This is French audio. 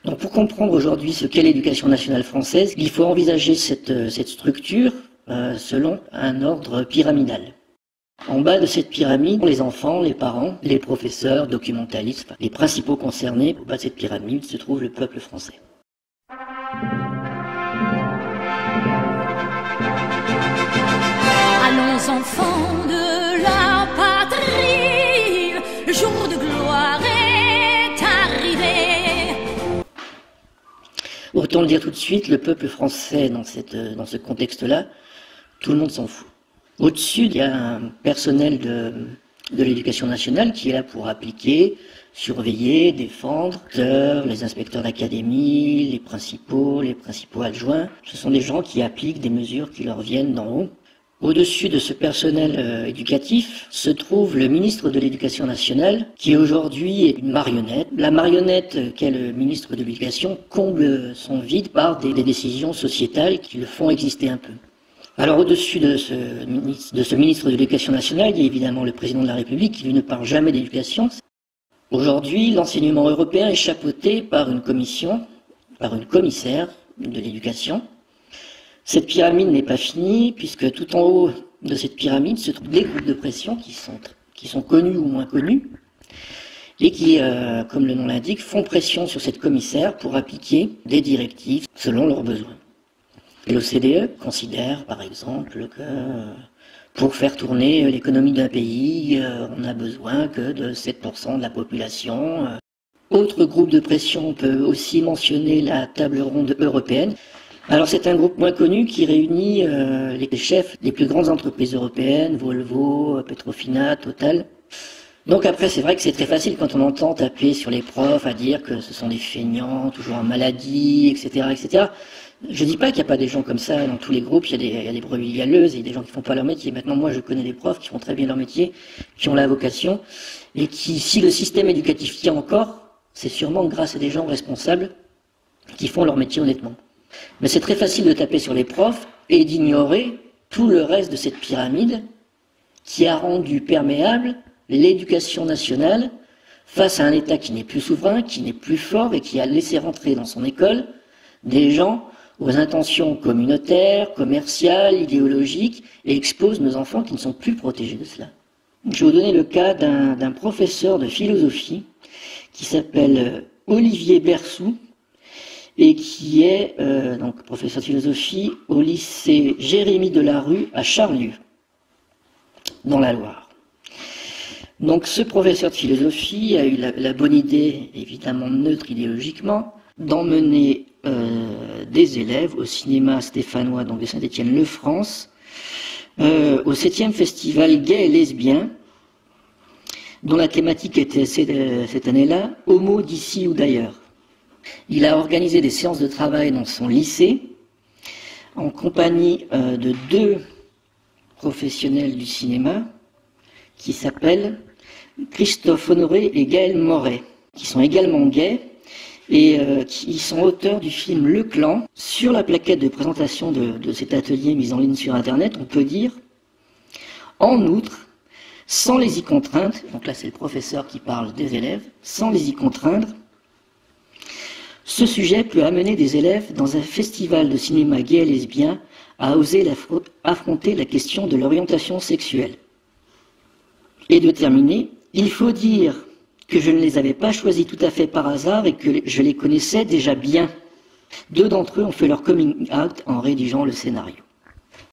Donc pour comprendre aujourd'hui ce qu'est l'éducation nationale française, il faut envisager cette structure selon un ordre pyramidal. En bas de cette pyramide, les enfants, les parents, les professeurs, documentalistes, les principaux concernés. Au bas de cette pyramide se trouve le peuple français. Allons enfants de la patrie, le jour de gloire est arrivé. Autant le dire tout de suite, le peuple français dans ce contexte-là, tout le monde s'en fout. Au-dessus, il y a un personnel de l'éducation nationale qui est là pour appliquer, surveiller, défendre, les inspecteurs d'académie, les principaux adjoints. Ce sont des gens qui appliquent des mesures qui leur viennent d'en haut. Au-dessus de ce personnel éducatif se trouve le ministre de l'Éducation nationale, qui aujourd'hui est une marionnette. La marionnette qu'est le ministre de l'Éducation comble son vide par des décisions sociétales qui le font exister un peu. Alors au-dessus de ce ministre de l'Éducation nationale, il y a évidemment le président de la République qui lui ne parle jamais d'éducation. Aujourd'hui, l'enseignement européen est chapeauté par une commission, par une commissaire de l'éducation. Cette pyramide n'est pas finie, puisque tout en haut de cette pyramide se trouvent des groupes de pression qui sont connus ou moins connus, et qui, comme le nom l'indique, font pression sur cette commissaire pour appliquer des directives selon leurs besoins. L'OCDE considère, par exemple, que pour faire tourner l'économie d'un pays, on n'a besoin que de 7% de la population. Autre groupe de pression, on peut aussi mentionner la table ronde européenne. Alors c'est un groupe moins connu qui réunit les chefs des plus grandes entreprises européennes, Volvo, Petrofina, Total. Donc après, c'est vrai que c'est très facile quand on entend taper sur les profs à dire que ce sont des feignants, toujours en maladie, etc., etc. Je dis pas qu'il n'y a pas des gens comme ça dans tous les groupes, il y a des brebis galeuses, il y a des gens qui font pas leur métier. Maintenant, moi, je connais des profs qui font très bien leur métier, qui ont la vocation, et qui, si le système éducatif tient encore, c'est sûrement grâce à des gens responsables qui font leur métier honnêtement. Mais c'est très facile de taper sur les profs et d'ignorer tout le reste de cette pyramide qui a rendu perméable l'éducation nationale face à un État qui n'est plus souverain, qui n'est plus fort et qui a laissé rentrer dans son école des gens aux intentions communautaires, commerciales, idéologiques, et expose nos enfants qui ne sont plus protégés de cela. Je vais vous donner le cas d'un professeur de philosophie qui s'appelle Olivier Bersou, et qui est donc professeur de philosophie au lycée Jérémie Delarue à Charlieu, dans la Loire. Donc ce professeur de philosophie a eu la bonne idée, évidemment neutre idéologiquement, d'emmener des élèves au cinéma stéphanois donc de Saint-Étienne-le-France, au 7e festival gay et lesbien, dont la thématique était cette année-là « Homo d'ici ou d'ailleurs ». Il a organisé des séances de travail dans son lycée, en compagnie de 2 professionnels du cinéma, qui s'appellent Christophe Honoré et Gaël Moret, qui sont également gays, et qui sont auteurs du film Le Clan. Sur la plaquette de présentation de cet atelier mis en ligne sur Internet, on peut dire « En outre, sans les y contraindre », donc là c'est le professeur qui parle des élèves, « sans les y contraindre, ce sujet peut amener des élèves dans un festival de cinéma gay et lesbien à oser affronter la question de l'orientation sexuelle. » Et de terminer, « Il faut dire que je ne les avais pas choisis tout à fait par hasard et que je les connaissais déjà bien. 2 d'entre eux ont fait leur coming out en rédigeant le scénario. »